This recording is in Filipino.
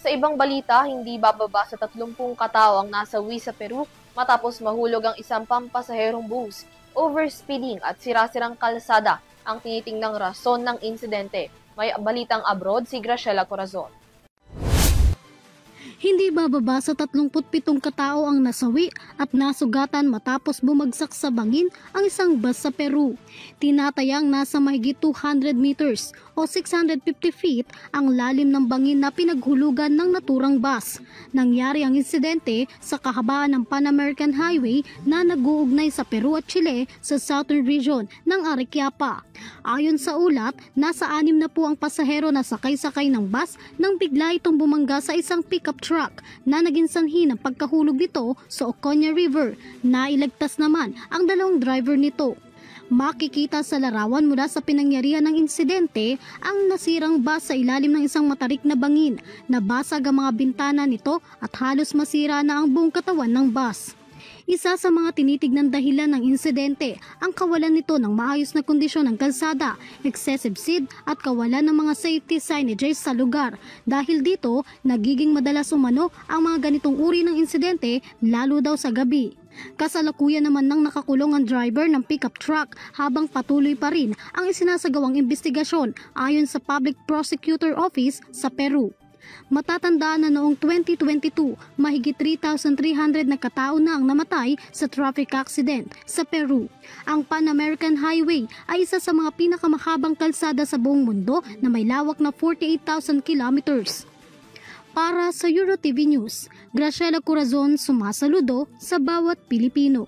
Sa ibang balita, hindi bababa sa 30 katao ang nasawi sa Peru matapos mahulog ang isang pampasaherong bus. Overspeeding at sira-sirang kalsada ang tinitingnang rason ng insidente. May balitang abroad si Graciela Corazon. Hindi bababa sa 37 katao ang nasawi at nasugatan matapos bumagsak sa bangin ang isang bus sa Peru. Tinatayang nasa mahigit 200 meters o 650 feet ang lalim ng bangin na pinaghulugan ng naturang bus. Nangyari ang insidente sa kahabaan ng Pan-American Highway na nag-uugnay sa Peru at Chile sa southern region ng Arequipa. Ayon sa ulat, nasa 6 na po ang pasahero na sakay-sakay ng bus nang bigla itong bumangga sa isang pickup truck na naging sanhi ng pagkahulog nito sa Ocoña River. Nailagtas naman ang 2 driver nito. Makikita sa larawan mula sa pinangyarihan ng insidente ang nasirang bus sa ilalim ng isang matarik na bangin. Nabasag ang mga bintana nito at halos masira na ang buong katawan ng bus. Isa sa mga tinitignan dahilan ng insidente ang kawalan nito ng maayos na kondisyon ng kalsada, excessive speed at kawalan ng mga safety signages sa lugar. Dahil dito, nagiging madalas umano ang mga ganitong uri ng insidente lalo daw sa gabi. Kasalukuyan naman nang nakakulong ang driver ng pickup truck habang patuloy pa rin ang isinasagawang investigasyon ayon sa Public Prosecutor Office sa Peru. Matatandaan na noong 2022, mahigit 3,300 na katao na ang namatay sa traffic accident sa Peru. Ang Pan-American Highway ay isa sa mga pinakamahabang kalsada sa buong mundo na may lawak na 48,000 kilometers. Para sa EuroTV News, Graciela Corazon, sumasaludo sa bawat Pilipino.